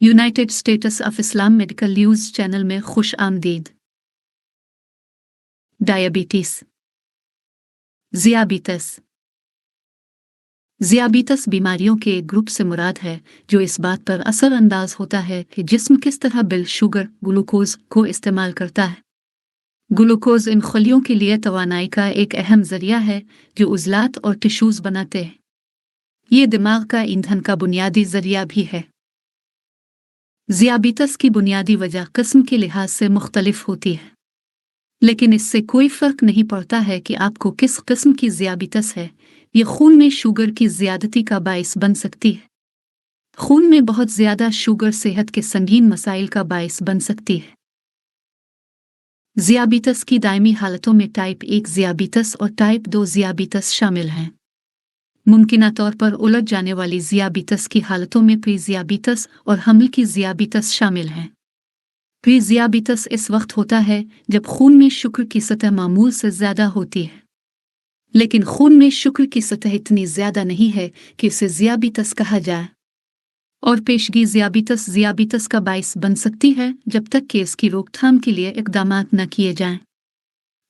United states of Islam medical news channel में खुश आमदीद। डायबिटीज़। ज़ियाबीतस बीमारियों के एक ग्रुप से मुराद है जो इस बात पर असरअंदाज होता है कि जिस्म किस तरह बिल शुगर ग्लूकोज को इस्तेमाल करता है। ग्लूकोज इन खलियों के लिए तवानाई का एक अहम जरिया है जो उज़लात और टिश्यूज़ बनाते हैं। ये दिमाग का ईंधन का बुनियादी जरिया भी है। ज़ियाबीतस की बुनियादी वजह किस्म के लिहाज से मुख्तलिफ होती है, लेकिन इससे कोई फ़र्क नहीं पड़ता है कि आपको किस किस्म की ज़ियाबीतस है। ये खून में शुगर की ज़्यादती का बाइस बन सकती है। खून में बहुत ज़्यादा शुगर सेहत के संगीन मसाइल का बाइस बन सकती है। ज़ियाबीतस की दायमी हालतों में टाइप 1 ज़ियाबीतस और टाइप 2 ज़ियाबीतस शामिल हैं। मुमकिना तौर पर उलझ जाने वाली ज़ियाबीतस की हालतों में प्री ज़ियाबीतस और हमल की ज़ियाबीतस शामिल हैं। प्री ज़ियाबीतस इस वक्त होता है जब खून में शुगर की सतह मामूल से ज़्यादा होती है, लेकिन खून में शुगर की सतह इतनी ज़्यादा नहीं है कि उसे ज़ियाबीतस कहा जाए। और पेशगी ज़ियाबीतस ज़ियाबीतस का बाइस बन सकती है जब तक कि इसकी रोकथाम के लिए इक़दामात न किए जाएं।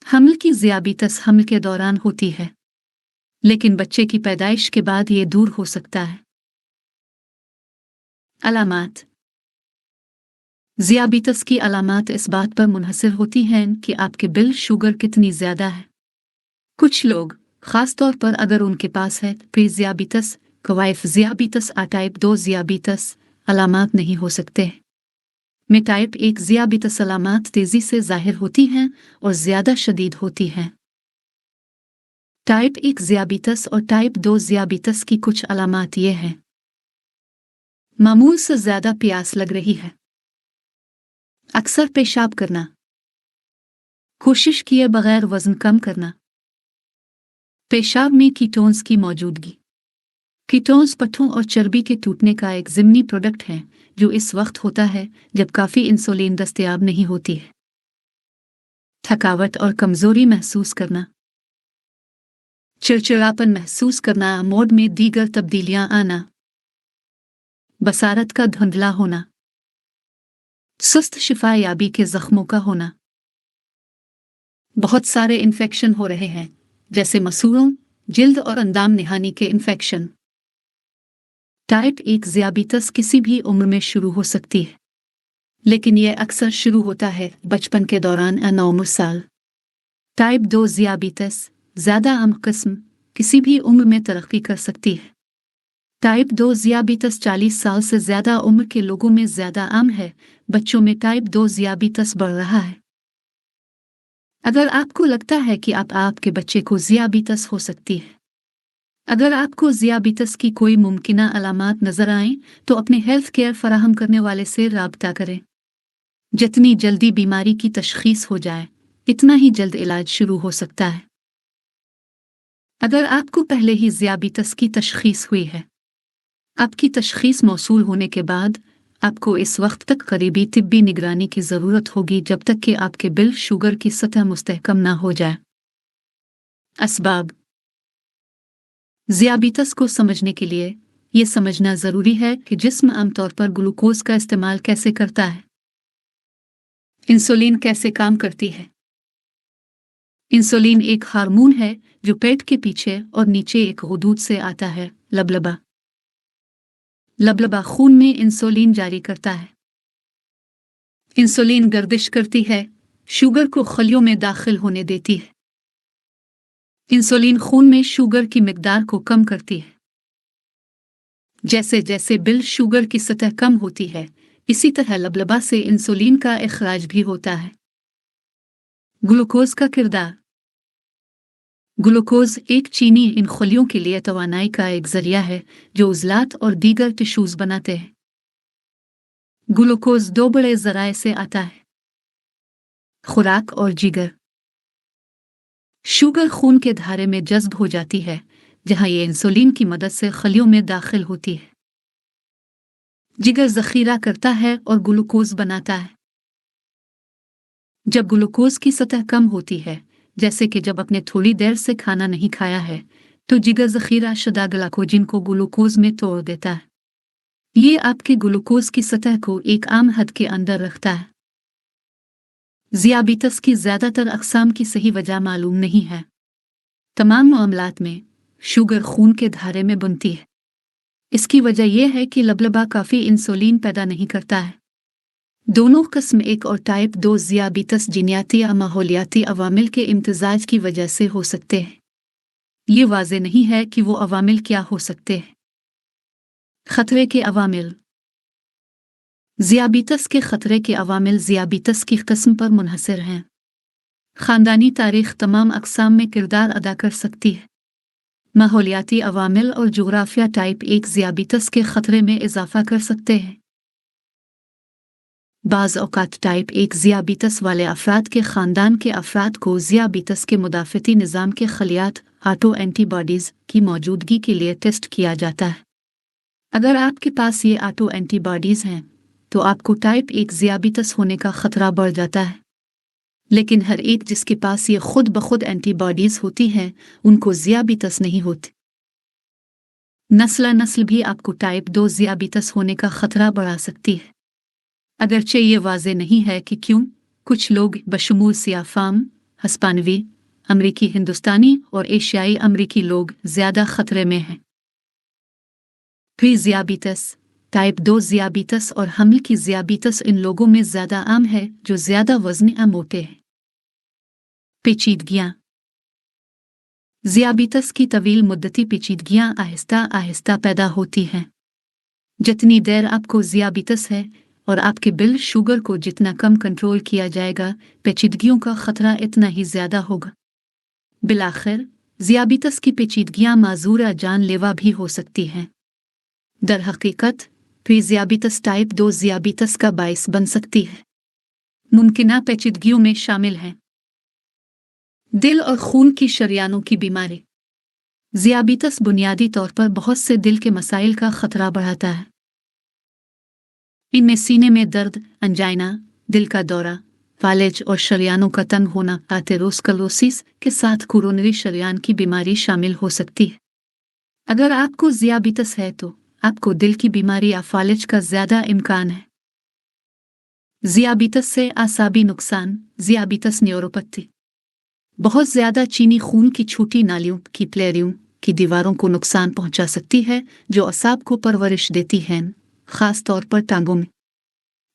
हमल की ज़ियाबीतस हमल के दौरान होती है, लेकिन बच्चे की पैदाइश के बाद ये दूर हो सकता है। अलामात। ज़ियाबीतस की अलामात इस बात पर मुनहसर होती हैं कि आपके बिल शुगर कितनी ज़्यादा है। कुछ लोग, ख़ास तौर पर अगर उनके पास है प्री ज़ियाबीतस, कवाइफ ज़ियाबीतस या टाइप 2 ज़ियाबीतस, अलामात नहीं हो सकते। में टाइप 1 ज़ियाबीतस अलामात तेज़ी से ज़ाहिर होती हैं और ज़्यादा शदीद होती हैं। टाइप 1 ज़ियाबीतस और टाइप 2 ज़ियाबीतस की कुछ अलामात ये हैं। मामूल से ज़्यादा प्यास लग रही है। अक्सर पेशाब करना। कोशिश किए बगैर वज़न कम करना। पेशाब में कीटोन्स की मौजूदगी। कीटोन्स पट्ठों और चर्बी के टूटने का एक ज़िमनी प्रोडक्ट है जो इस वक्त होता है जब काफ़ी इंसुलिन दस्तयाब नहीं होती है। थकावट और कमज़ोरी महसूस करना। चिड़चिड़ापन महसूस करना, मूड में दीगर तब्दीलियां आना। बसारत का धुंधला होना। सुस्त शिफा याबी के ज़ख्मों का होना। बहुत सारे इन्फेक्शन हो रहे हैं, जैसे मसूड़ों, जिल्द और अंदाम निहानी के इन्फेक्शन। टाइप 1 ज़ियाबीतस किसी भी उम्र में शुरू हो सकती है, लेकिन यह अक्सर शुरू होता है बचपन के दौरान या 9 साल। टाइप 2 ज़ियाबीतस, ज़्यादा आम किस्म, किसी भी उम्र में तरक्की कर सकती है। टाइप 2 ज़ियाबीतस 40 साल से ज़्यादा उम्र के लोगों में ज़्यादा आम है। बच्चों में टाइप 2 ज़ियाबीतस बढ़ रहा है। अगर आपको लगता है कि आपके बच्चे को ज़ियाबीतस हो सकती है, अगर आपको ज़ियाबीतस की कोई मुमकिना अलामात नज़र आएं, तो अपने हेल्थ केयर फराहम करने वाले से राब्ता करें। जितनी जल्दी बीमारी की तशख़ीस हो जाए, इतना ही जल्द इलाज शुरू हो सकता है। अगर आपको पहले ही ज़ियाबीतस की तशख़ीस हुई है, आपकी तशख़ीस मौसूल होने के बाद आपको इस वक्त तक करीबी तिब्बी निगरानी की ज़रूरत होगी जब तक कि आपके बिल शुगर की सतह मुस्तहकम ना हो जाए। असबाब। ज़ियाबीतस को समझने के लिए ये समझना ज़रूरी है कि जिस्म आमतौर पर ग्लूकोज का इस्तेमाल कैसे करता है। इंसुलिन कैसे काम करती है। इंसुलिन एक हार्मोन है जो पेट के पीछे और नीचे एक गुदूद से आता है। लबलबा। लबलबा खून में इंसुलिन जारी करता है। इंसुलिन गर्दिश करती है, शुगर को खलियों में दाखिल होने देती है। इंसुलिन खून में शुगर की मिकदार को कम करती है। जैसे जैसे बिल शुगर की सतह कम होती है, इसी तरह लबलबा से इंसुलिन का इखराज भी होता है। ग्लूकोज का किरदार। ग्लूकोज एक चीनी इन खलियों के लिए तवानाई का एक जरिया है जो उज़लात और दीगर टिश्यूज़ बनाते हैं। ग्लूकोज 2 बड़े ज़राए से आता है: खुराक और जिगर। शुगर खून के धारे में जज्ब हो जाती है, जहां ये इंसुलिन की मदद से खलियों में दाखिल होती है। जिगर ज़ख़ीरा करता है और ग्लूकोज बनाता है। जब ग्लूकोज की सतह कम होती है, जैसे कि जब आपने थोड़ी देर से खाना नहीं खाया है, तो जिगर ज़ख़ीरा शुदा ग्लाइकोजन को ग्लूकोज में तोड़ देता है। ये आपके ग्लूकोज की सतह को एक आम हद के अंदर रखता है। ज़ियाबितस की ज़्यादातर अक़साम की सही वजह मालूम नहीं है। तमाम मामलात में शुगर खून के धारे में बुनती है। इसकी वजह यह है कि लबलबा काफ़ी इंसुलिन पैदा नहीं करता है। दोनों किस्म 1 और टाइप 2 ज़ियाबितस जीनियाती या माहौलियाती अवामिल के इम्तिजाज की वजह से हो सकते हैं। ये वाज़ेह नहीं है कि वो अवामिल क्या हो सकते हैं। खतरे के अवामिल। ज़ियाबितस के खतरे के अवामिल ज़ियाबितस की किस्म पर मुनहसर हैं। ख़ानदानी तारीख़ तमाम अक़साम में किरदार अदा कर सकती है। माहौलियाती अवामिल और जोग्राफिया टाइप 1 ज़ियाबितस के खतरे में इजाफ़ा कर सकते हैं। बाज़ औक़ात टाइप 1 ज़ियाबितस वाले अफ़राद के ख़ानदान के अफ़राद को ज़ियाबितस के मुदाफ़ती निज़ाम के खलियात ऑटो एंटीबॉडीज़ की मौजूदगी के लिए टेस्ट किया जाता है। अगर आपके पास ये ऑटो एंटीबॉडीज़ हैं तो आपको टाइप 1 ज़ियाबितस होने का ख़तरा बढ़ जाता है। लेकिन हर एक जिसके पास ये खुद ब खुद एंटीबॉडीज़ होती हैं उनको ज़ियाबितस नहीं होती। नस्ल भी आपको टाइप 2 ज़ियाबितस होने का ख़तरा बढ़ा सकती है। अगरचे ये वाज़ेह नहीं है कि क्यों कुछ लोग बशमूल सियाफ़ाम, हस्पानवी, अमरीकी हिंदुस्तानी और एशियाई अमरीकी लोग ज़्यादा ख़तरे में हैं। प्री ज़ियाबितस, टाइप 2 ज़ियाबितस और हमल की ज़ियाबितस इन लोगों में ज़्यादा आम है जो ज़्यादा वज़नी या मोटे हैं। पेचीदगियाँ। ज़ियाबितस की तवील मुद्दती पेचीदगियाँ आहिस्ता आहिस्ता पैदा होती हैं। जितनी देर आपको ज़ियाबितस है और आपके ब्लड शुगर को जितना कम कंट्रोल किया जाएगा, पेचीदगियों का ख़तरा इतना ही ज़्यादा होगा। बिलाखिर ज़ियाबितस की पेचीदगियाँ माज़ूर या जानलेवा भी हो सकती हैं। दर हकीकत प्री ज़ियाबितस टाइप 2 ज़ियाबितस का बाइस बन सकती है। मुमकिना पेचीदगियों में शामिल हैं दिल और खून की शरियानों की बीमारी। ज़ियाबितस बुनियादी तौर पर बहुत से दिल के मसाइल का ख़तरा बढ़ाता है। इनमें सीने में दर्द, अंजाइना, दिल का दौरा, फालिज और शरियानों का तंग होना, आथेरोस्क्लेरोसिस के साथ कोरोनरी शरियान की बीमारी शामिल हो सकती है। अगर आपको ज़ियाबितस है तो आपको दिल की बीमारी या फालिज का ज़्यादा इम्कान है। ज़ियाबितस से आसाबी नुकसान। ज़ियाबितस न्यूरोपैथी बहुत ज़्यादा चीनी खून की छोटी नालियों की प्लेरियों की दीवारों को नुकसान पहुंचा सकती है जो असाब को परवरिश देती हैं, ख़ास तौर पर टांगों में।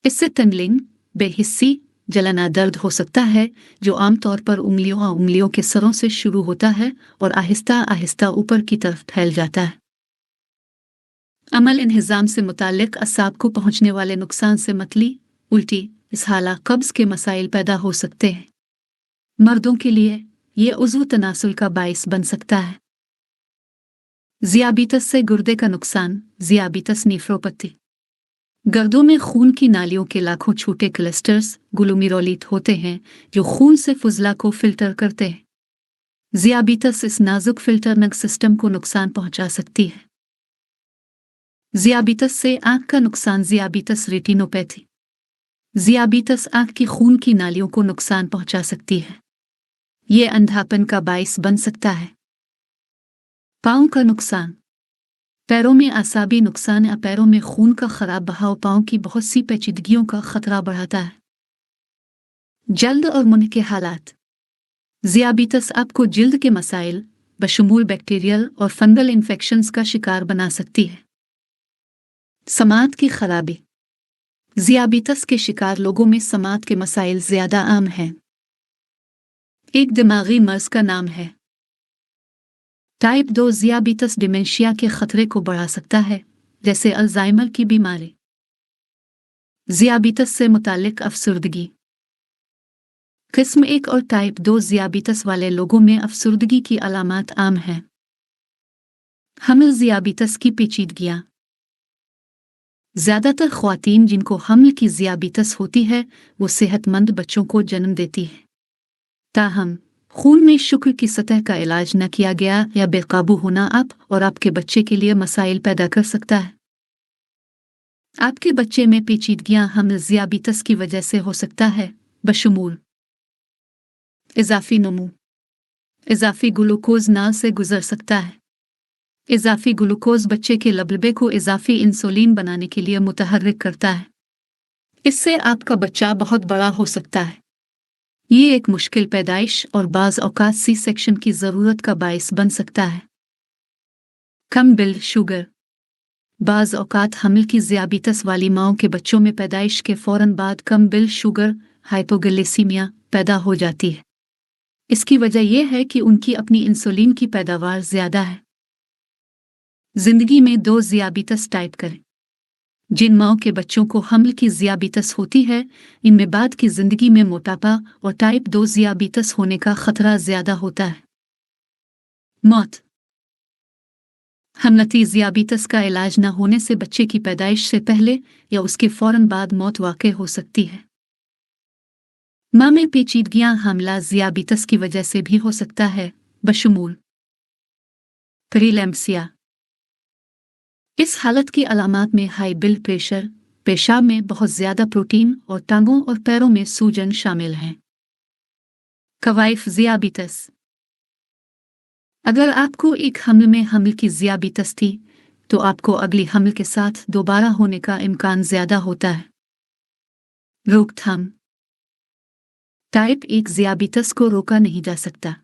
इससे टंगलिंग, बेहिस्सी, जलना दर्द हो सकता है जो आमतौर पर उंगलियों के सरों से शुरू होता है और आहिस्ता आहिस्ता ऊपर की तरफ फैल जाता है। अमल इंहिज़ाम से मुताल्लिक़ असाब को पहुंचने वाले नुकसान से मतली, उल्टी, इसहाला, कब्ज़ के मसाइल पैदा हो सकते हैं। मर्दों के लिए ये उज़्व तनासुल का बाइस बन सकता है। ज़ियाबितस से गुर्दे का नुकसान। ज़ियाबितस नेफ्रोपैथी गर्दों में खून की नालियों के लाखों छोटे क्लस्टर्स ग्लोमेरुलर होते हैं जो खून से फुजला को फ़िल्टर करते हैं। ज़ियाबितस इस नाजुक फ़िल्टरनग सिस्टम को नुकसान पहुंचा सकती है। ज़ियाबितस से आँख का नुकसान। ज़ियाबितस रेटिनोपैथी ज़ियाबितस आँख की खून की नालियों को नुकसान पहुंचा सकती है। ये अंधापन का बाइस बन सकता है। पाँव का नुकसान। पैरों में आसाबी नुकसान या पैरों में खून का खराब बहाव पाँव की बहुत सी पेचीदगियों का खतरा बढ़ाता है। जल्द और मुंह के हालात। ज़ियाबितस आपको जल्द के मसाइल बशमूल बैक्टीरियल और फंगल इन्फेक्शंस का शिकार बना सकती है। समात की खराबी। ज़ियाबितस के शिकार लोगों में समात के मसाइल ज़्यादा आम हैं। एक दिमागी मर्ज़ का नाम है। टाइप 2 ज़ियाबितस डिमेंशिया के खतरे को बढ़ा सकता है, जैसे अल्जाइमर की बीमारी। ज़ियाबितस से मुताल्लिक़ अफसुर्दगी। किस्म 1 और टाइप 2 ज़ियाबितस वाले लोगों में अफसुर्दगी की अलामात आम हैं। हमल ज़ियाबितस की पेचीदगियाँ। ज़्यादातर ख़वातीन जिनको हमल की ज़ियाबितस होती है वो सेहतमंद बच्चों को जन्म देती है। ताहम खून में शुगर की सतह का इलाज न किया गया या बेकाबू होना आप और आपके बच्चे के लिए मसाइल पैदा कर सकता है। आपके बच्चे में पेचीदगियाँ हमल ज़ियाबितस की वजह से हो सकता है, बशमूल इज़ाफ़ी नमू, इज़ाफ़ी ग्लूकोज नाल से गुजर सकता है। इजाफी ग्लूकोज बच्चे के लबलबे को इजाफी इंसुलिन बनाने के लिए मुतहर्रिक करता है। इससे आपका बच्चा बहुत बड़ा हो सकता है। ये एक मुश्किल पैदाइश और बाज़ औक़ात सी सेक्शन की ज़रूरत का बाइस बन सकता है। कम ब्लड शुगर। बाज़ औक़ात हमल की ज़ियाबितस वाली माँओं के बच्चों में पैदाइश के फ़ौरन बाद कम ब्लड शुगर हाइपोग्लिसीमिया पैदा हो जाती है। इसकी वजह यह है कि उनकी अपनी इंसुलिन की पैदावार ज़्यादा है। ज़िंदगी में 2 ज़ियाबितस टाइप करें। जिन माँओं के बच्चों को हमल की ज़ियाबितस होती है, इनमें बाद की ज़िंदगी में मोटापा और टाइप 2 ज़ियाबितस होने का खतरा ज़्यादा होता है। मौत। हमलती ज़ियाबितस का इलाज न होने से बच्चे की पैदाइश से पहले या उसके फ़ौरन बाद मौत वाक़ई हो सकती है। माँ में पेचीदगियाँ हमला ज़ियाबितस की वजह से भी हो सकता है, बशमूल प्रीलैम्पसिया। इस हालत की अलामात में हाई ब्लड प्रेशर, पेशाब में बहुत ज़्यादा प्रोटीन और टांगों और पैरों में सूजन शामिल हैं। कवाइफ ज़ियाबितस। अगर आपको एक हमल में हमल की ज़ियाबितस थी, तो आपको अगली हमल के साथ दोबारा होने का इम्कान ज़्यादा होता है। रोकथाम। टाइप 1 ज़ियाबितस को रोका नहीं जा सकता,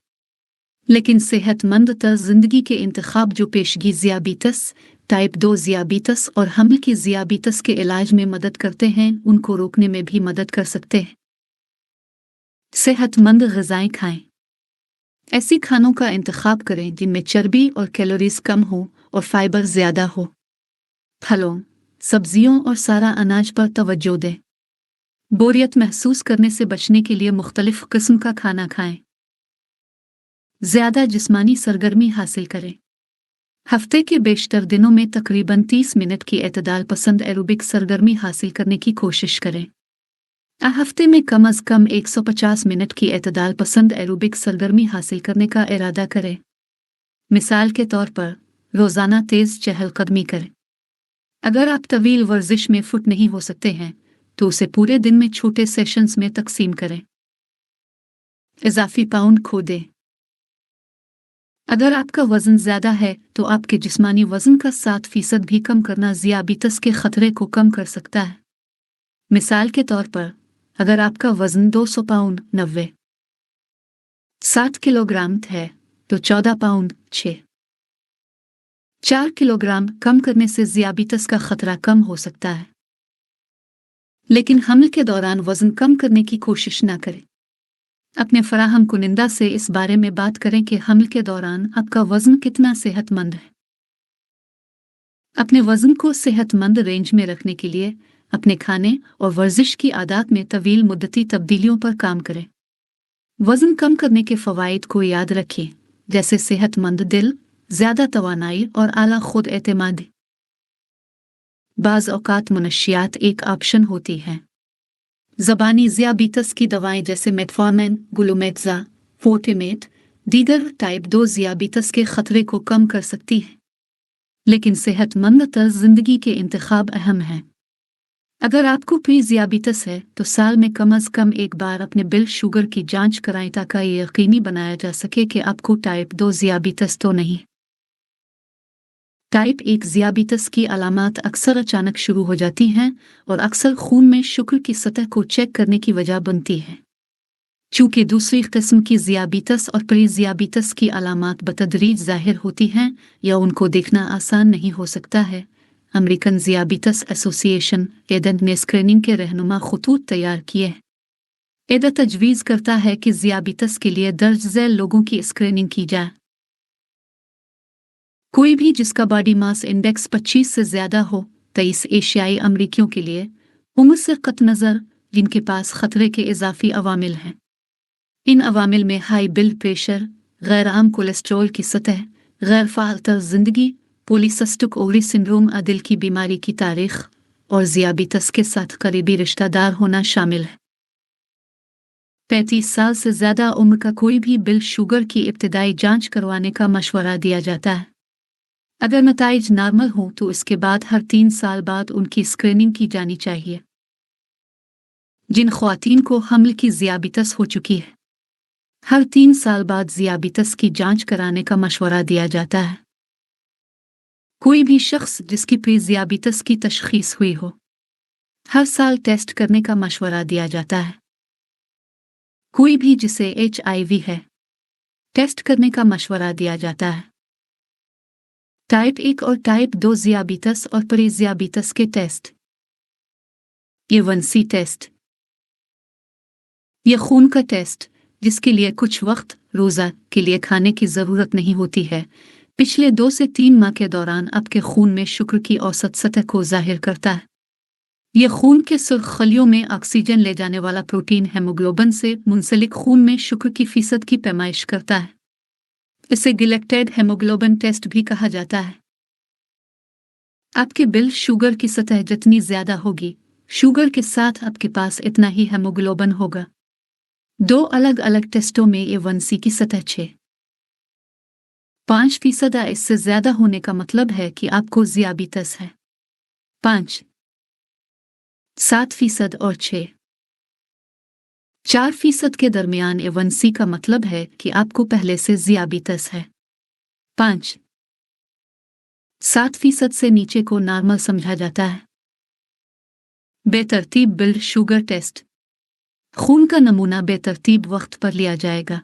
लेकिन सेहतमंद तर्ज़ ज़िंदगी के इंतखाब जो पेशगी ज़ियाबितस, टाइप 2 ज़ियाबितस और हमल की ज़ियाबितस के इलाज में मदद करते हैं, उनको रोकने में भी मदद कर सकते हैं। सेहतमंद ग़िज़ाएँ खाएँ। ऐसी खानों का इंतखाब करें जिनमें चर्बी और कैलोरीज़ कम हो और फाइबर ज़्यादा हो। फलों, सब्जियों और सारा अनाज पर तवज्जो दें। बोरियत महसूस करने से बचने के लिए मुख्तलिफ किस्म का खाना खाएं। ज़्यादा जिस्मानी सरगर्मी हासिल करें। हफ्ते के बेशतर दिनों में तकरीबन 30 मिनट की एतदाल पसंद एरोबिक सरगर्मी हासिल करने की कोशिश करें। हफ्ते में कम अज़ कम 150 मिनट की एतदाल पसंद एरोबिक सरगर्मी हासिल करने का इरादा करें। मिसाल के तौर पर, रोज़ाना तेज़ चहलकदमी करें। अगर आप तवील वर्जिश में फिट नहीं हो सकते हैं, तो उसे पूरे दिन में छोटे सेशंस में तकसीम करें। इजाफी पाउंड खो दें। अगर आपका वज़न ज़्यादा है, तो आपके जिस्मानी वज़न का 7% भी कम करना ज़ियाबितस के ख़तरे को कम कर सकता है। मिसाल के तौर पर, अगर आपका वज़न 200 पाउंड 60 किलोग्राम है, तो 14 पाउंड 4 किलोग्राम कम करने से ज़ियाबितस का खतरा कम हो सकता है। लेकिन हमल के दौरान वज़न कम करने की कोशिश न करें। अपने फराहम कुनिंदा से इस बारे में बात करें कि हमल के दौरान आपका वज़न कितना सेहतमंद है। अपने वज़न को सेहतमंद रेंज में रखने के लिए अपने खाने और वर्जिश की आदत में तवील मुद्दती तब्दीलियों पर काम करें। वज़न कम करने के फ़वाइद को याद रखें, जैसे सेहतमंद दिल, ज़्यादा तवानाई और आला खुद एतमादी। बाज़ औक़ात मुनशियात एक ऑप्शन होती हैं। ज़बानी ज़ियाबितस की दवाएं जैसे मेटफॉर्मिन, ग्लूमेक्सा, फोर्टिमेट दीगर टाइप 2 ज़ियाबितस के ख़तरे को कम कर सकती हैं, लेकिन सेहतमंद तर्ज़ ज़िंदगी के इंतखाब अहम हैं। अगर आपको प्री ज़ियाबितस है, तो साल में कम अज़ कम एक बार अपने ब्लड शुगर की जांच कराएं ताकि ये यकीनी बनाया जा सके कि आपको टाइप 2 ज़ियाबितस तो नहीं। टाइप 1 ज़ियाबितस की अलामात अक्सर अचानक शुरू हो जाती हैं और अक्सर खून में शुगर की सतह को चेक करने की वजह बनती है। चूँकि दूसरी किस्म की ज़ियाबितस और प्री ज़ियाबितस की अलामात बतदरीज ज़ाहिर होती हैं या उनको देखना आसान नहीं हो सकता है, अमेरिकन ज़ियाबितस एसोसिएशन एडन ने स्क्रीनिंग के रहनुमा खतूत तैयार किए हैं। एडा तजवीज़ करता है कि ज़ियाबितस के लिए दर्ज झैल लोगों की स्क्रीनिंग की जाए। कोई भी जिसका बॉडी मास इंडेक्स 25 से ज़्यादा हो, 23 एशियाई अमरीकियों के लिए, उम्र से कत नज़र, जिनके पास खतरे के इजाफी अवामिल हैं। इन अवामिल में हाई ब्लड प्रेशर, गैर आम कोलेस्ट्रॉल की सतह, गैर फ़ाल तर्ज़ ज़िंदगी, पॉलीसिस्टिक ओवरी सिंड्रोम, दिल की बीमारी की तारीख़ और ज़ियाबितस के साथ करीबी रिश्तेदार होना शामिल है। 35 साल से ज़्यादा उम्र का कोई भी ब्लड शुगर की इब्तिदाई जांच करवाने का मशवरा दिया जाता है। अगर नताइज नॉर्मल हों, तो इसके बाद हर 3 साल बाद उनकी स्क्रीनिंग की जानी चाहिए। जिन ख्वातीन को हमल की ज़ियाबितस हो चुकी है, हर 3 साल बाद ज़ियाबितस की जांच कराने का मशवरा दिया जाता है। कोई भी शख्स जिसकी प्री-ज़ियाबितस की तशख़ीस हुई हो, हर साल टेस्ट करने का मशवरा दिया जाता है। कोई भी जिसे HIV है, टेस्ट करने का मशवरा दिया जाता है। टाइप 1 और टाइप 2 ज़ियाबितस और प्री-ज़ियाबितस के टेस्ट। A1C test. यह खून का टेस्ट, जिसके लिए कुछ वक्त रोज़ा के लिए खाने की ज़रूरत नहीं होती है, पिछले 2 से 3 माह के दौरान आपके खून में शुक्र की औसत सतह को ज़ाहिर करता है। यह खून के सुर्ख खलियों में ऑक्सीजन ले जाने वाला प्रोटीन हेमोग्लोबिन से मुंसलिक खून में शुक्र की फीसद की पैमाइश करता है। इसे गिलेक्टेड हेमोग्लोबिन टेस्ट भी कहा जाता है। आपके ब्लड शुगर की सतह जितनी ज़्यादा होगी, शुगर के साथ आपके पास इतना ही हेमोग्लोबिन होगा। 2 अलग अलग टेस्टों में A1C की सतह 6.5% है। इससे ज़्यादा होने का मतलब है कि आपको ज़ियाबितस है। 5.7% और 6.4% के दरमियान A1C का मतलब है कि आपको पहले से ज़ियाबितस है। 5.7% से नीचे को नॉर्मल समझा जाता है। बेतरतीब ब्लड शुगर टेस्ट। खून का नमूना बेतरतीब वक्त पर लिया जाएगा।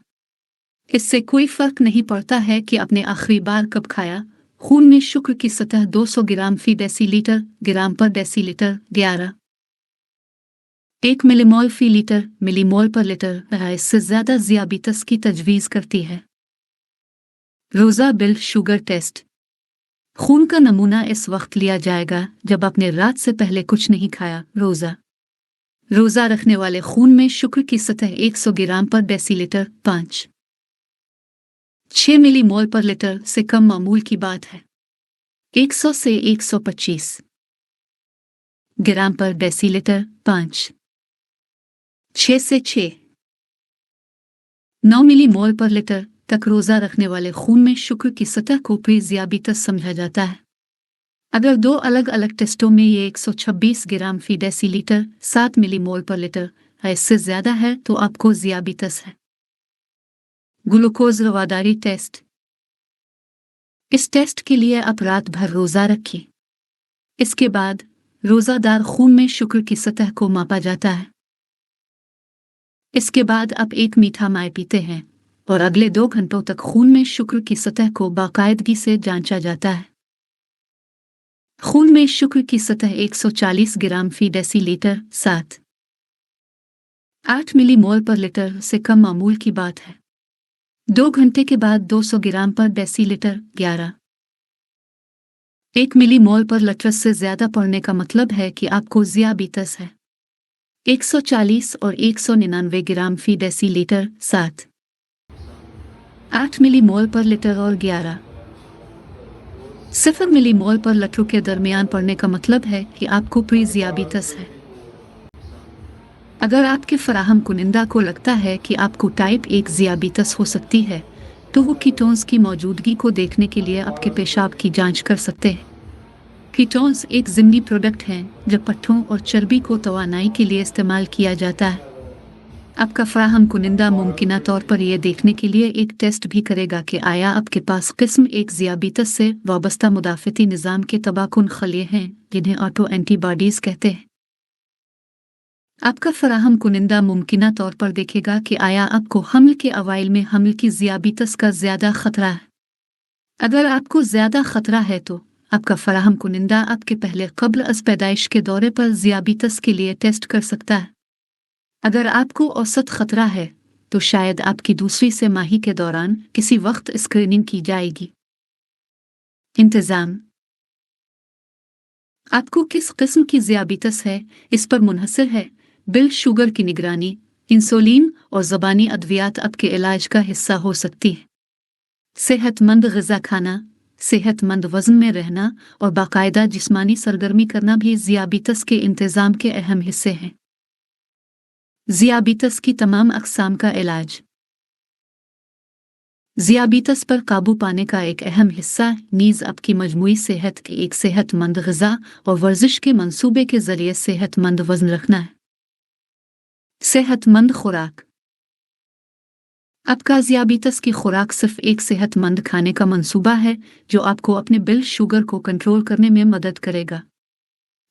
इससे कोई फर्क नहीं पड़ता है कि आपने आखिरी बार कब खाया। खून में शुक्र की सतह 200 ग्राम फी डेसीलीटर ग्राम पर डेसीलीटर 1 मिलीमोल फी लीटर मिलीमोल पर लीटर है। इससे ज़्यादा ज़ियाबितस की तजवीज़ करती है। रोज़ा ब्लड शुगर टेस्ट। खून का नमूना इस वक्त लिया जाएगा जब आपने रात से पहले कुछ नहीं खाया। रोज़ा रखने वाले खून में शुक्र की सतह 100 ग्राम पर डेसीलीटर 5.6 मिलीमोल पर लीटर से कम मामूल की बात है। 100 से 125 ग्राम पर डेसीलीटर 5.6 से 6.9 मिलीमोल पर लीटर तक रोज़ा रखने वाले खून में शुक्र की सतह को प्री-ज़ियाबितस समझा जाता है। अगर 2 अलग अलग टेस्टों में ये 126 ग्राम फी डेसीलीटर 7 मिलीमोल पर लीटर है, इससे ज़्यादा है तो आपको ज़ियाबितस है। ग्लूकोज रवादारी टेस्ट। इस टेस्ट के लिए आप रात भर रोज़ा रखें। इसके बाद रोज़ादार खून में शुक्र की सतह को मापा जाता है। इसके बाद आप एक मीठा माय पीते हैं और अगले 2 घंटों तक खून में शुक्र की सतह को बाकायदगी से जांचा जाता है। खून में शुक्र की सतह 140 ग्राम फी डेसीलीटर 7.8 मिलीमोल पर लीटर से कम मामूल की बात है। 2 घंटे के बाद 200 ग्राम पर डेसीलीटर 1 मिलीमोल पर लीटर से ज़्यादा पड़ने का मतलब है कि आपको ज़ियाबितस है। 140 और 199 ग्राम फी डेसीलीटर 7.8 मिलीमोल पर लीटर और 0 मिलीमोल पर लीटर के दरमियान पड़ने का मतलब है कि आपको प्री-ज़ियाबितस है। अगर आपके फराहम कुनिंदा को लगता है कि आपको टाइप 1 ज़ियाबितस हो सकती है, तो वो कीटोन्स की मौजूदगी को देखने के लिए आपके पेशाब की जांच कर सकते हैं। कीटोन्स एक ज़िमनी प्रोडक्ट हैं जो पट्ठों और चर्बी को तवानाई के लिए इस्तेमाल किया जाता है। आपका फराहम कुनिंदा मुमकिना तौर पर यह देखने के लिए एक टेस्ट भी करेगा कि आया आपके पास किस्म 1 ज़ियाबितस से वाबस्ता मुदाफ़ती निज़ाम के तबाकुन खलिए हैं, जिन्हें ऑटो एंटीबॉडीज़ कहते हैं। आपका फराहम कुनिंदा मुमकिना तौर पर देखेगा कि आया आपको हम्ल के अवाइल में हम्ल की ज़ियाबितस का ज़्यादा ख़तरा है। अगर आपको ज़्यादा ख़तरा है तो आपका फराहम कुनिंदा आपके पहले क़ब्ल अज़ पैदाइश के दौरे पर ज़ियाबितस के लिए टेस्ट कर सकता है। अगर आपको औसत ख़तरा है तो शायद आपकी दूसरी से माही के दौरान किसी वक्त स्क्रीनिंग की जाएगी। इंतज़ाम। आपको किस किस्म की ज़ियाबितस है इस पर मुनहसर है। ब्लड शुगर की निगरानी, इंसुलिन और ज़बानी अद्वियात आपके इलाज का हिस्सा हो सकती है। सेहतमंद ग़िज़ा खाना, सेहतमंद वज़न में रहना और बाकायदा जिस्मानी सरगर्मी करना भी ज़ियाबितस के इंतज़ाम के अहम हिस्से हैं। ज़ियाबितस की तमाम अक़साम का इलाज। ज़ियाबितस पर काबू पाने का एक अहम हिस्सा नीज़ आपकी मजमूई सेहत के एक सेहतमंद ग़िज़ा और वर्जिश के मंसूबे के ज़रिए सेहतमंद वज़न रखना है। सेहतमंद खुराक। आपका ज़ियाबीतस की खुराक सिर्फ एक सेहतमंद खाने का मंसूबा है जो आपको अपने ब्लड शुगर को कंट्रोल करने में मदद करेगा।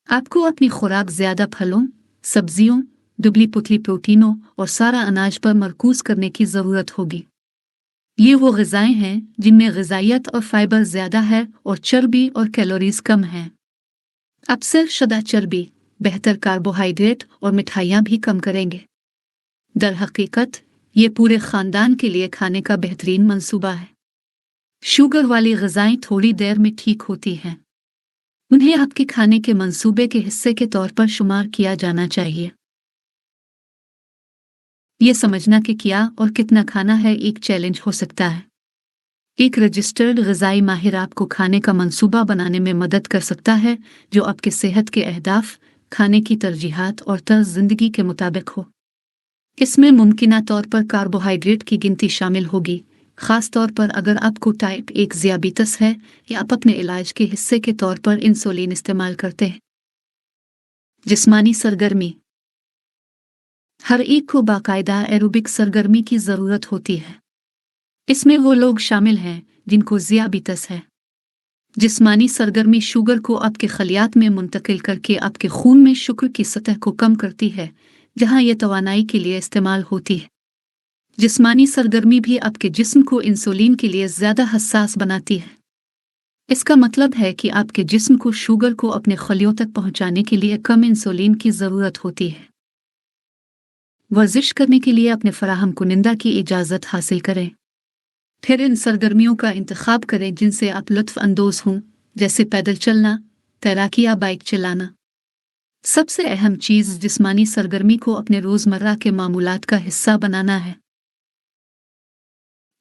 आपको अपनी खुराक ज़्यादा फलों, सब्जियों, दुबली पुतली प्रोटीनों और सारा अनाज पर मरकूज करने की ज़रूरत होगी। ये वो ग़िज़ाएँ हैं जिनमें ग़िज़ाइयत और फाइबर ज़्यादा है और चर्बी और कैलोरीज कम हैं। अक्सर शुदा चर्बी, बेहतर कार्बोहाइड्रेट और मिठाइयाँ भी कम करेंगे। दर हकीकत ये पूरे ख़ानदान के लिए खाने का बेहतरीन मंसूबा है। शुगर वाली ग़िज़ाएँ थोड़ी देर में ठीक होती हैं। उन्हें आपके खाने के मंसूबे के हिस्से के तौर पर शुमार किया जाना चाहिए। ये समझना कि क्या और कितना खाना है एक चैलेंज हो सकता है। एक रजिस्टर्ड ग़िज़ाई माहिर आपको खाने का मंसूबा बनाने में मदद कर सकता है जो आपके सेहत के अहदाफ, खाने की तरजीहात और तर्ज ज़िंदगी के मुताबिक हो। इसमें मुमकिना तौर पर कार्बोहाइड्रेट की गिनती शामिल होगी, ख़ास तौर पर अगर आपको टाइप 1 ज़ियाबीतस है या आप अपने इलाज के हिस्से के तौर पर इंसुलिन इस्तेमाल करते हैं। जिस्मानी सरगर्मी। हर एक को बाकायदा एरोबिक सरगर्मी की ज़रूरत होती है। इसमें वो लोग शामिल हैं जिनको ज़ियाबीतस है। जिस्मानी सरगर्मी शुगर को आपके खलियात में मुंतकिल करके आपके खून में शुगर की सतह को कम करती है, जहां यह तवानाई के लिए इस्तेमाल होती है। जिस्मानी सरगर्मी भी आपके जिस्म को इंसुलिन के लिए ज़्यादा हसास बनाती है। इसका मतलब है कि आपके जिस्म को शुगर को अपने खलियों तक पहुंचाने के लिए कम इंसुलिन की ज़रूरत होती है। वर्जिश करने के लिए अपने फराहम कुनिंदा की इजाज़त हासिल करें। फिर इन सरगर्मियों का इंतखाब करें जिनसे आप लुत्फ़ अंदोज़ हों, जैसे पैदल चलना, तैराकी या बाइक चलाना। सबसे अहम चीज़ जिस्मानी सरगर्मी को अपने रोज़मर्रा के मामूलात का हिस्सा बनाना है।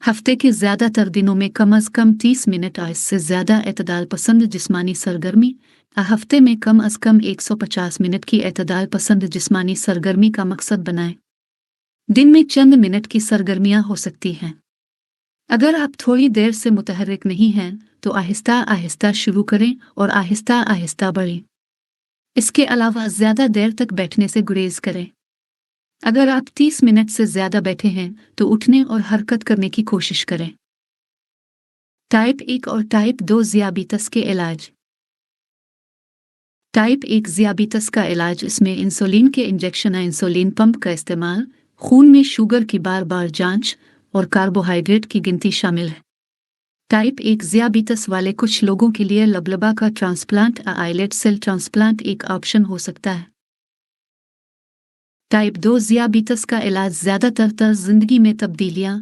हफ्ते के ज़्यादातर दिनों में कम अज़ कम 30 मिनट और इससे ज़्यादा एतदाल पसंद जिस्मानी सरगर्मी, हफ्ते में कम अज़ कम 150 मिनट की एतदाल पसंद जिस्मानी सरगर्मी का मकसद बनाएं। दिन में चंद मिनट की सरगर्मियाँ हो सकती हैं। अगर आप थोड़ी देर से मुतहर्रिक नहीं हैं तो आहिस्ता आहिस्ता शुरू करें और आहिस्ता आहिस्ता बढ़ें। इसके अलावा ज़्यादा देर तक बैठने से गुरेज करें। अगर आप 30 मिनट से ज़्यादा बैठे हैं तो उठने और हरकत करने की कोशिश करें। टाइप 1 और टाइप 2 ज़ियाबीतस के इलाज। टाइप 1 ज़ियाबीतस का इलाज इसमें इंसुलिन के इंजेक्शन या इंसुलिन पंप का इस्तेमाल, खून में शुगर की बार बार जांच और कार्बोहाइड्रेट की गिनती शामिल है। टाइप 1 ज़ियाबीतस वाले कुछ लोगों के लिए लबलबा का ट्रांसप्लांट या आइलेट सेल ट्रांसप्लांट एक ऑप्शन हो सकता है। टाइप 2 ज़ियाबीतस का इलाज ज़्यादातर ज़िंदगी में तब्दीलियाँ,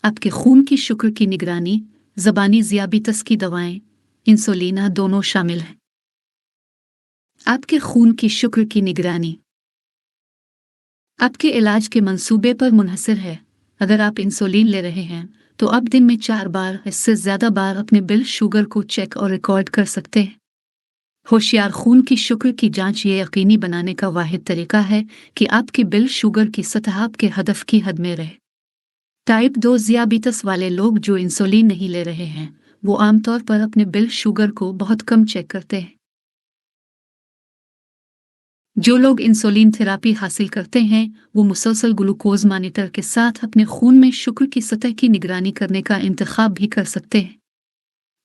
आपके खून की शुगर की निगरानी, ज़बानी ज़ियाबीतस की दवाएं, इंसुलिन दोनों शामिल हैं। आपके खून की शुगर की निगरानी आपके इलाज के मंसूबे पर मुनहसर है। अगर आप इंसुलिन ले रहे हैं तो आप दिन में 4 बार इससे ज़्यादा बार अपने ब्लड शुगर को चेक और रिकॉर्ड कर सकते हैं। होशियार खून की शुगर की जांच ये यकीनी बनाने का वाहिद तरीका है कि आपकी ब्लड शुगर की सतह आपके हदफ की हद में रहे। टाइप 2 ज़ियाबीतस वाले लोग जो इंसुलिन नहीं ले रहे हैं वो आमतौर पर अपने ब्लड शुगर को बहुत कम चेक करते हैं। जो लोग इंसुलिन थेरापी हासिल करते हैं वो मुसलसल ग्लूकोज मॉनिटर के साथ अपने खून में शुगर की सतह की निगरानी करने का इंतखाब भी कर सकते हैं।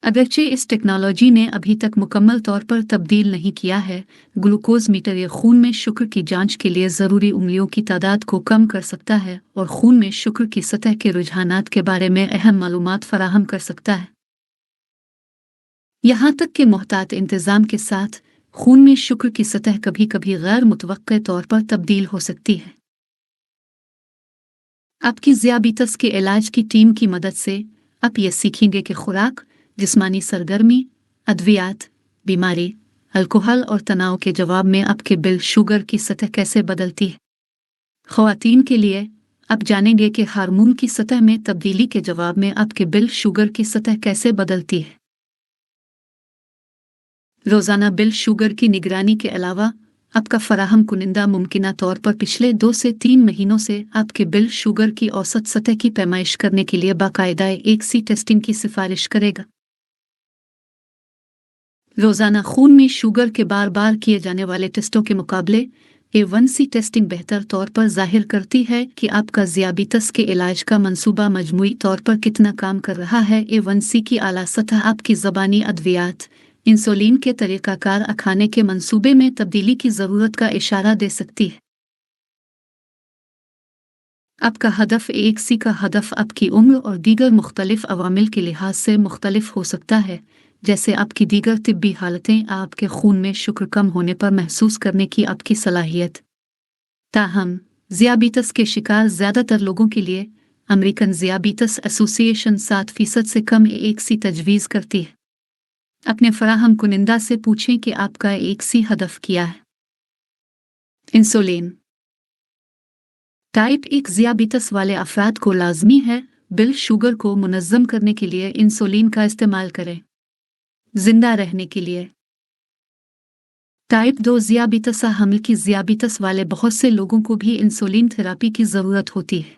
अगरचे इस टेक्नोलॉजी ने अभी तक मुकम्मल तौर पर तब्दील नहीं किया है, ग्लूकोज मीटर ये खून में शुगर की जांच के लिए ज़रूरी उंगलियों की तादाद को कम कर सकता है और खून में शुगर की सतह के रुझानात के बारे में अहम मालूमात फराहम कर सकता है। यहाँ तक कि मोहतात इंतज़ाम के साथ खून में शुगर की सतह कभी कभी गैर मुतवक्के तौर पर तब्दील हो सकती है। आपकी ज़ियाबीतस के इलाज की टीम की मदद से आप ये सीखेंगे कि खुराक, जिस्मानी सरगर्मी, अद्वियात, बीमारी, अल्कोहल और तनाव के जवाब में आपके ब्लड शुगर की सतह कैसे बदलती है। ख़वातीन के लिए आप जानेंगे कि हार्मोन की सतह में तब्दीली के जवाब में आपके ब्लड शुगर की सतह कैसे बदलती है। रोज़ाना ब्लड शुगर की निगरानी के अलावा आपका फराहम कुनिंदा मुमकिना तौर पर पिछले 2 से 3 महीनों से आपके ब्लड शुगर की औसत सतह की पैमाइश करने के लिए बाकायदा एक टेस्टिंग की सिफारिश करेगा। रोज़ाना खून में शुगर के बार बार किए जाने वाले टेस्टों के मुकाबले A1C टेस्टिंग बेहतर तौर पर जाहिर करती है कि आपका ज़ियाबितस के इलाज का मंसूबा मजमूई तौर पर कितना काम कर रहा है। A1C की आला सतह आपकी ज़बानी अद्वियात, इंसुलिन के तरीक़ाकार खाने के मंसूबे में तब्दीली की ज़रूरत का इशारा दे सकती है। आपका हदफ A1C का हदफ आपकी उम्र और दीगर मुख्तलिफ अवामिल के लिहाज से मुख्तलिफ हो सकता है, जैसे आपकी दीगर तिब्बी हालतें, आपके खून में शुगर कम होने पर महसूस करने की आपकी सलाहियत। ताहम ज़ियाबितस के शिकार ज़्यादातर लोगों के लिए अमेरिकन ज़ियाबितस एसोसिएशन 7% से कम A1C तजवीज़ करती है। अपने फराहम कुनिंदा से पूछें कि आपका A1C हदफ क्या है। इंसुलिन टाइप 1 ज़ियाबितस वाले अफराद को लाजमी है ब्लड शुगर को मुनज़्ज़म करने के लिए इंसुलिन का इस्तेमाल करें। जिंदा रहने के लिए टाइप 2 ज़ियाबितस हमल की ज़ियाबितस वाले बहुत से लोगों को भी इंसुलिन थेरापी की ज़रूरत होती है।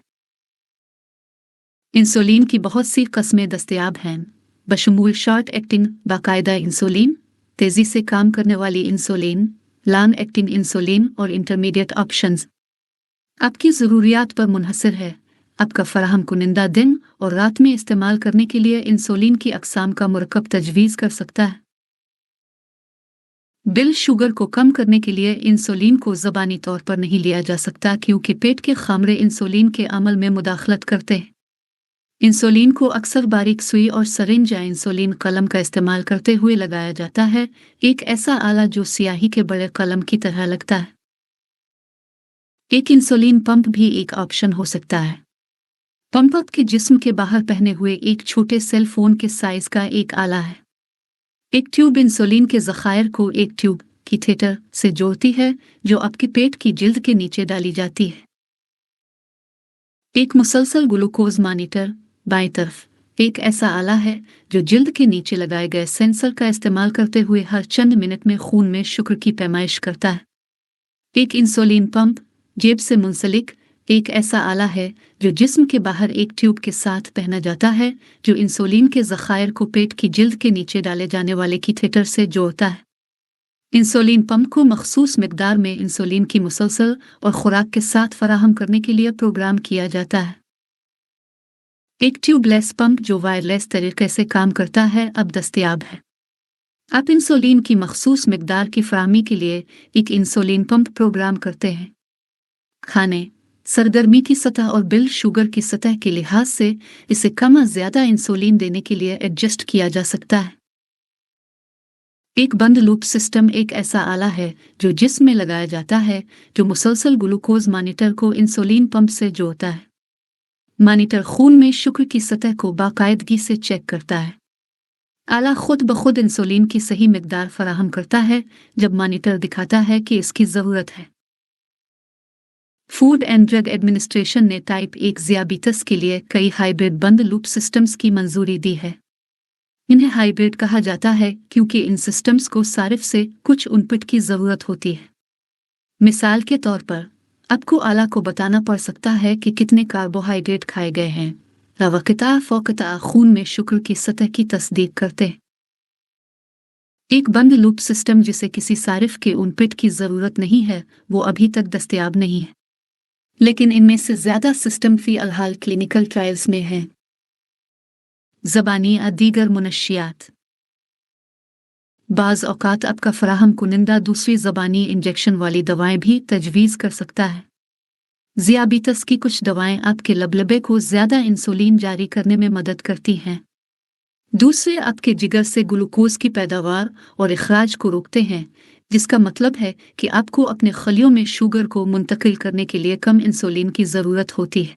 इंसुलिन की बहुत सी कस्में दस्तयाब हैं, बशमूल शॉर्ट एक्टिंग बाकायदा इंसुलिन, तेज़ी से काम करने वाली इंसुलिन, लॉन्ग एक्टिंग इंसुलिन और इंटरमीडिएट ऑप्शंस। आपकी ज़रूरियात पर मुनहसर है आपका फराहम कुनिंदा दिन और रात में इस्तेमाल करने के लिए इंसुलिन की अक़साम का मुरक्कब तजवीज़ कर सकता है। ब्लड शुगर को कम करने के लिए इंसुलिन को ज़बानी तौर पर नहीं लिया जा सकता क्योंकि पेट के खामरे इंसुलिन के अमल में मुदाखलत करते हैं। इंसुलिन को अक्सर बारीक सुई और सरिंज या इंसुलिन कलम का इस्तेमाल करते हुए लगाया जाता है, एक ऐसा आला जो स्याही के बड़े कलम की तरह लगता है। एक इंसुलिन पंप भी एक ऑप्शन हो सकता है। पंप आपके जिस्म के बाहर पहने हुए एक छोटे सेल फोन के साइज का एक आला है। एक ट्यूब इंसुलिन के ज़खायर को एक ट्यूब कैथेटर से जोड़ती है जो आपके पेट की जिल्द के नीचे डाली जाती है। एक मुसलसल ग्लूकोज मॉनिटर बाईं तरफ एक ऐसा आला है जो जिल्द के नीचे लगाए गए सेंसर का इस्तेमाल करते हुए हर चंद मिनट में खून में शुगर की पैमाइश करता है। एक इंसुलिन पंप जेब से मुंसलिक एक ऐसा आला है जो जिस्म के बाहर एक ट्यूब के साथ पहना जाता है जो इंसुलिन के ज़खायर को पेट की जिल्द के नीचे डाले जाने वाले कैथेटर से जोड़ता है। इंसुलिन पंप को मखसूस मिकदार में इंसुलिन की मुसलसल और खुराक के साथ फराहम करने के लिए प्रोग्राम किया जाता है। एक ट्यूबलेस पंप जो वायरलेस तरीके से काम करता है अब दस्तयाब है। आप इंसुलिन की मखसूस मिकदार की फराहमी के लिए एक इंसुलिन पंप प्रोग्राम करते हैं। खाने, सरगर्मी की सतह और ब्लड शुगर की सतह के लिहाज से इसे कम या ज़्यादा इंसुलिन देने के लिए एडजस्ट किया जा सकता है। एक बंद लूप सिस्टम एक ऐसा आला है जो जिस्म में लगाया जाता है जो मुसलसल ग्लूकोज मॉनिटर को इंसुलिन पंप से जोड़ता है। मॉनिटर खून में शुगर की सतह को बाकायदगी से चेक करता है। आला खुद ब खुद इंसुलिन की सही मिकदार फराहम करता है जब मॉनिटर दिखाता है कि इसकी ज़रूरत है। फूड एंड ड्रग एडमिनिस्ट्रेशन ने टाइप 1 ज़ियाबितस के लिए कई हाइब्रिड बंद लूप सिस्टम्स की मंजूरी दी है। इन्हें हाइब्रिड कहा जाता है क्योंकि इन सिस्टम्स को सारिफ से कुछ इनपुट की ज़रूरत होती है। मिसाल के तौर पर आपको आला को बताना पड़ सकता है कि कितने कार्बोहाइड्रेट खाए गए हैं। रवक़ता फ़ौक़ता खून में शुगर की सतह की तस्दीक करते हैं। एक बंद लूप सिस्टम जिसे किसी सारिफ के इनपुट की ज़रूरत नहीं है वो अभी तक दस्तयाब नहीं है, लेकिन इनमें से ज़्यादा सिस्टम फ़ी अलहाल क्लिनिकल ट्रायल्स में हैं। ज़बानी या दीगर मुनशियात बाज़ औक़ात आपका फराहम कुनिंदा दूसरी ज़बानी इंजेक्शन वाली दवाएं भी तजवीज़ कर सकता है। ज़ियाबितस की कुछ दवाएं आपके लबलबे को ज़्यादा इंसुलिन जारी करने में मदद करती हैं। दूसरे आपके जिगर से ग्लूकोज की पैदावार और इखराज को रोकते हैं, जिसका मतलब है कि आपको अपने खलियों में शुगर को मुंतकिल करने के लिए कम इंसुलिन की ज़रूरत होती है।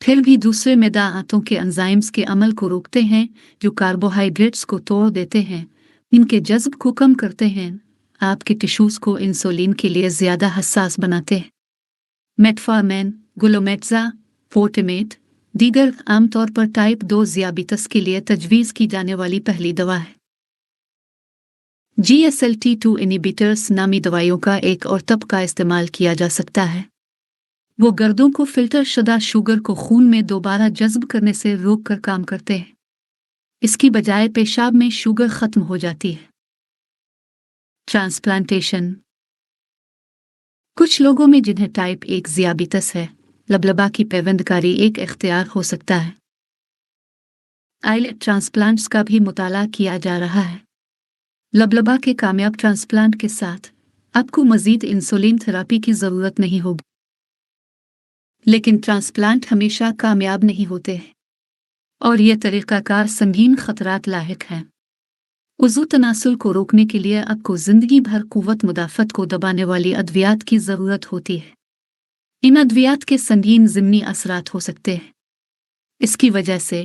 फिर भी दूसरे मैदा आंतों के एंजाइम्स के अमल को रोकते हैं जो कार्बोहाइड्रेट्स को तोड़ देते हैं, इनके जज़्ब को कम करते हैं, आपके टिश्यूज़ को इंसुलिन के लिए ज़्यादा हसास बनाते हैं। मेटफॉर्मिन, ग्लूमेट्जा, फोर्टिमेट दीगर आमतौर पर टाइप 2 ज़ियाबितस के लिए तजवीज़ की जाने वाली पहली दवा है। GSLT2 इनहिबिटर्स नामी दवाइयों का एक और तबका इस्तेमाल किया जा सकता है। वो गर्दों को फिल्टर शुदा शुगर को खून में दोबारा जज्ब करने से रोक कर काम करते हैं। इसकी बजाय पेशाब में शुगर ख़त्म हो जाती है। ट्रांसप्लांटेशन कुछ लोगों में जिन्हें टाइप 1 ज़ियाबितस है, लबलबा की पैवंदकारी एक इख्तियार हो सकता है। आइलेट ट्रांसप्लांट्स का भी मुताला किया जा रहा है। लबलबा के कामयाब ट्रांसप्लांट के साथ आपको मजीद इंसुलिन थेरेपी की ज़रूरत नहीं होगी, लेकिन ट्रांसप्लांट हमेशा कामयाब नहीं होते हैं और यह तरीक़ाकार संगीन ख़तरात लाहिक है। उज़ू तनासुल को रोकने के लिए आपको ज़िंदगी भर क़ुव्वत मुदाफ़त को दबाने वाली अद्वियात की ज़रूरत होती है। इन अद्वियात के संगीन ज़िमनी असरात हो सकते हैं। इसकी वजह से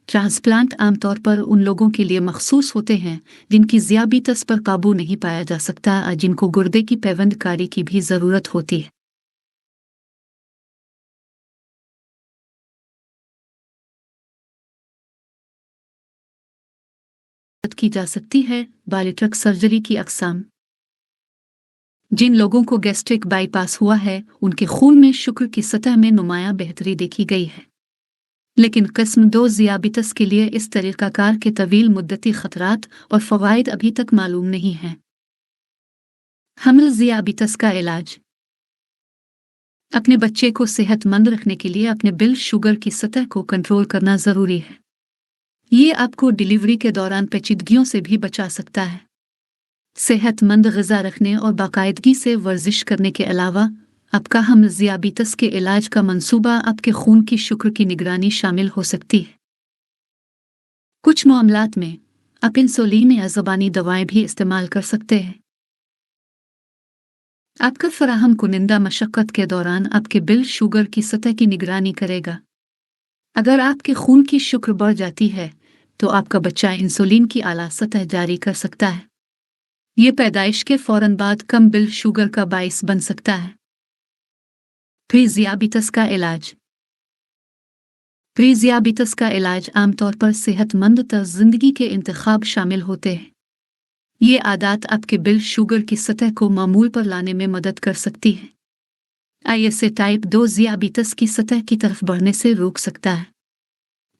ट्रांसप्लांट आमतौर पर उन लोगों के लिए मखसूस होते हैं जिनकी ज़ियाबितस पर काबू नहीं पाया जा सकता और जिनको गुर्दे की पैवंदकारी की भी ज़रूरत होती है। की जा सकती है बारिट्रक सर्जरी की अक़साम। जिन लोगों को गैस्ट्रिक बाईपास हुआ है उनके खून में शुगर की सतह में नुमायां बेहतरी देखी गई है, लेकिन किस्म 2 ज़ियाबितस के लिए इस तरीक़ाकार के तवील मुद्दती ख़तरात और फ़वाइद अभी तक मालूम नहीं हैं। हमल ज़ियाबितस का इलाज। अपने बच्चे को सेहतमंद रखने के लिए अपने ब्लड शुगर की सतह को कंट्रोल करना ज़रूरी है। ये आपको डिलीवरी के दौरान पेचीदगियों से भी बचा सकता है। सेहतमंद ग़िज़ा रखने और बाकायदगी से वर्जिश करने के अलावा आपका हमल ज़ियाबितस के इलाज का मंसूबा आपके खून की शुगर की निगरानी शामिल हो सकती है। कुछ मामलात में आप इंसुलिन या ज़बानी दवाएं भी इस्तेमाल कर सकते हैं। आपका फराहम कुनिंदा मशक्क़त के दौरान आपके ब्लड शुगर की सतह की निगरानी करेगा। अगर आपके खून की शुगर बढ़ जाती है तो आपका बच्चा इंसुलिन की आला सतह जारी कर सकता है। ये पैदाइश के फ़ौरन बाद कम ब्लड शुगर का बाइस बन सकता है। प्री-ज़ियाबितस का इलाज। प्री-ज़ियाबितस का इलाज आमतौर पर सेहतमंद तर्ज़ ज़िंदगी के इंतखाब शामिल होते हैं। ये आदत आपके ब्लड शुगर की सतह को मामूल पर लाने में मदद कर सकती है। इसे टाइप 2 ज़ियाबितस की सतह की तरफ बढ़ने से रोक सकता है।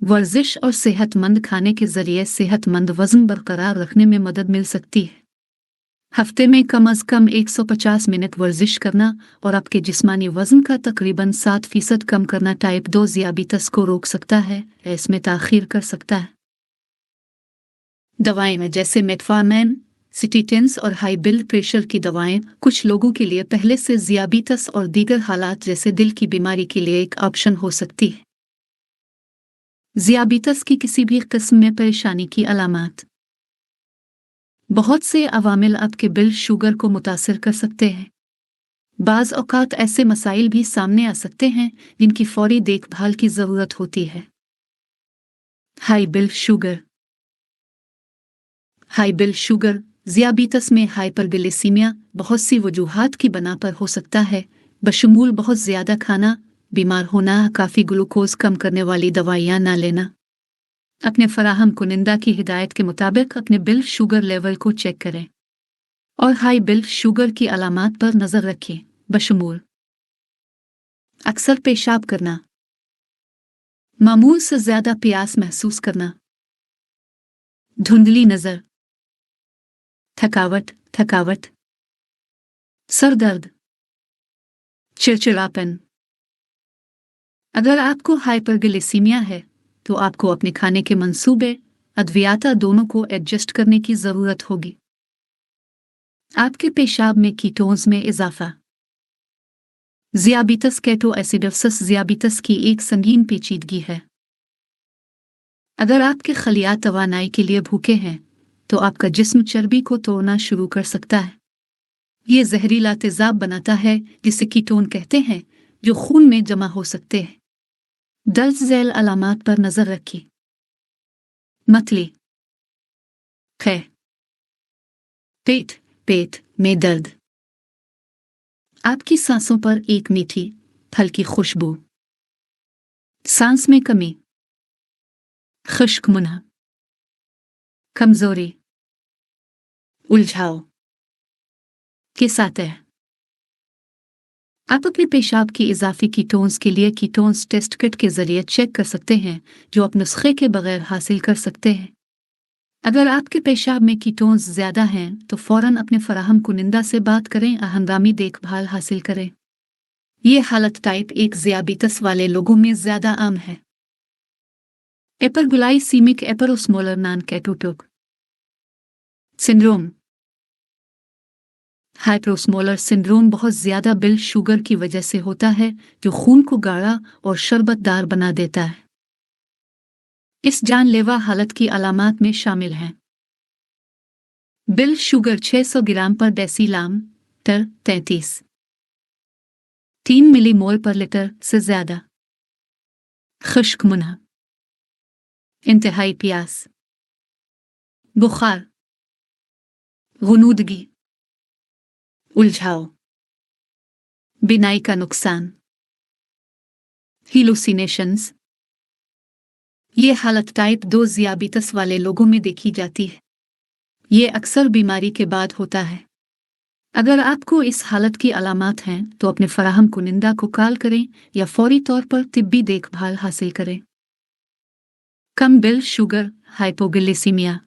वर्जिश और सेहतमंद खाने के ज़रिए सेहतमंद वज़न बरकरार रखने में मदद मिल सकती है। हफ्ते में कम अज़ कम 150 मिनट वर्जिश करना और आपके जिस्मानी वज़न का तकरीबन 7% कम करना टाइप 2 ज़ियाबितस को रोक सकता है, इसमें ताख़ीर कर सकता है। दवाएं में जैसे मेटफॉर्मिन, सिटीटेंस और हाई ब्लड प्रेशर की दवाएं कुछ लोगों के लिए पहले से ज़ियाबितस और दीगर हालात जैसे दिल की बीमारी के लिए एक ऑप्शन हो सकती है। ज़ियाबितस की किसी भी किस्म में परेशानी की अलामात। बहुत से अवामिल आपके ब्लड शुगर को मुतासिर कर सकते हैं। बाज़ औक़ात ऐसे मसाइल भी सामने आ सकते हैं जिनकी फ़ौरी देखभाल की ज़रूरत होती है। High blood sugar. High blood sugar ज़ियाबितस में हाइपरग्लिसेमिया बहुत सी वजूहात की बना पर हो सकता है, बशमूल बहुत ज़्यादा खाना, बीमार होना, काफ़ी ग्लूकोज़ कम करने वाली दवाइयाँ ना लेना। अपने फराहम कुनिंदा की हिदायत के मुताबिक अपने ब्लड शुगर लेवल को चेक करें और हाई ब्लड शुगर की अलामात पर नज़र रखें, बशमूल अक्सर पेशाब करना, मामूल से ज़्यादा प्यास महसूस करना, धुंधली नज़र, थकावट, सर दर्द, चिड़चिड़ापन। अगर आपको हाइपरग्लिसेमिया है तो आपको अपने खाने के मंसूबे, अद्वियाता दोनों को एडजस्ट करने की ज़रूरत होगी। आपके पेशाब में कीटोन्स में इजाफा। ज़ियाबितस केटोएसिडोसिस ज़ियाबितस की एक संगीन पेचीदगी है। अगर आपके खलियात तवानाई के लिए भूखे हैं तो आपका जिस्म चर्बी को तोड़ना शुरू कर सकता है। ये जहरीला तेज़ाब बनाता है जिसे कीटोन कहते हैं, जो खून में जमा हो सकते हैं। दर्ज झैल अलामात पर नज़र रखिए। मतली, खे, पेट में दर्द, आपकी सांसों पर एक मीठी हल्की खुशबू, सांस में कमी, खुश्क मुंह, कमजोरी, उलझाव के साथ है। आप अपने पेशाब की इजाफी कीटोन्स के लिए कीटोन्स टेस्ट किट के जरिए चेक कर सकते हैं, जो आप नुस्खे के बगैर हासिल कर सकते हैं। अगर आपके पेशाब में कीटोन्स ज़्यादा हैं तो फ़ौरन अपने फराहम कुनिंदा से बात करें और हंगामी देखभाल हासिल करें। ये हालत टाइप 1 ज़ियाबीतस वाले लोगों में ज़्यादा आम है। एपरग्लाइसीमिक एपरोस्मोलर नॉन केटोटोक सिंड्रोम। हाइपरोस्मोलर सिंड्रोम बहुत ज़्यादा बिल शुगर की वजह से होता है जो खून को गाढ़ा और शरबतदार बना देता है। इस जानलेवा हालत की अलामात में शामिल हैं बिल शुगर 600 ग्राम पर डेसीलाम टर 3 मिलीमोल पर लीटर से ज़्यादा, खुश्क मुंह, इंतहाई प्यास, बुखार, गुनूदगी, उलझाव, बिनाई का नुकसान, हेलुसिनेशंस। ये हालत टाइप 2 ज़ियाबीतस वाले लोगों में देखी जाती है। ये अक्सर बीमारी के बाद होता है। अगर आपको इस हालत की अलामात हैं तो अपने फराहम कुनिंदा को कॉल करें या फौरी तौर पर तिब्बी देखभाल हासिल करें। कम बिल शुगर हाइपोग्लिसीमिया।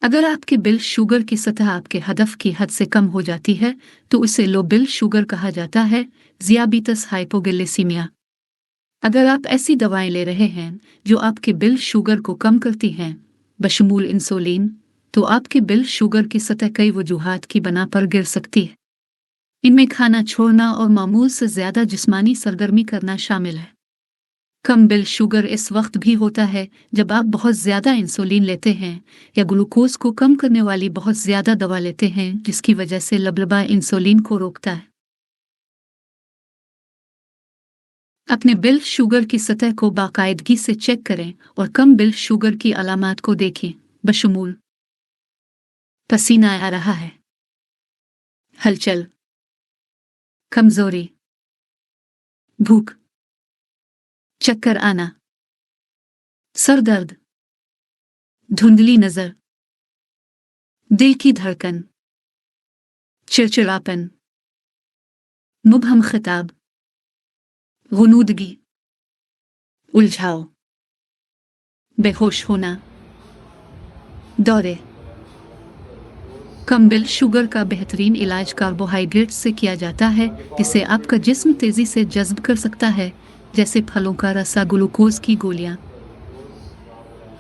अगर आपके बिल शुगर की सतह आपके हदफ की हद से कम हो जाती है तो उसे लो बिल शुगर कहा जाता है, ज़ियाबीतस हाइपोग्लिसीमिया। अगर आप ऐसी दवाएं ले रहे हैं जो आपके बिल शुगर को कम करती हैं बशमूल इंसुलिन, तो आपके बिल शुगर की सतह कई वजूहात की बना पर गिर सकती है। इनमें खाना छोड़ना और मामूल से ज़्यादा जिस्मानी सरगर्मी करना शामिल है। कम बिल शुगर इस वक्त भी होता है जब आप बहुत ज़्यादा इंसुलिन लेते हैं या ग्लूकोज को कम करने वाली बहुत ज़्यादा दवा लेते हैं जिसकी वजह से लबलबा इंसुलिन को रोकता है। अपने बिल शुगर की सतह को बाकायदगी से चेक करें और कम बिल शुगर की अलामात को देखें बशमूल पसीना आ रहा है, हलचल, कमजोरी, भूख, चक्कर आना, सर दर्द, धुंधली नजर, दिल की धड़कन, चिड़चिड़ापन, मुबहम खिताब, गुनूदगी, उलझाव, बेहोश होना, दौरे। कम बिल शुगर का बेहतरीन इलाज कार्बोहाइड्रेट से किया जाता है जिसे आपका जिस्म तेज़ी से जज़्ब कर सकता है, जैसे फलों का रसा, ग्लूकोज की गोलियां।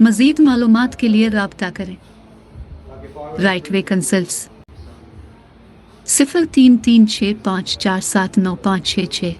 मज़ीद मालूमात के लिए राब्ता करें राइट वे कंसल्ट्स 0336547956।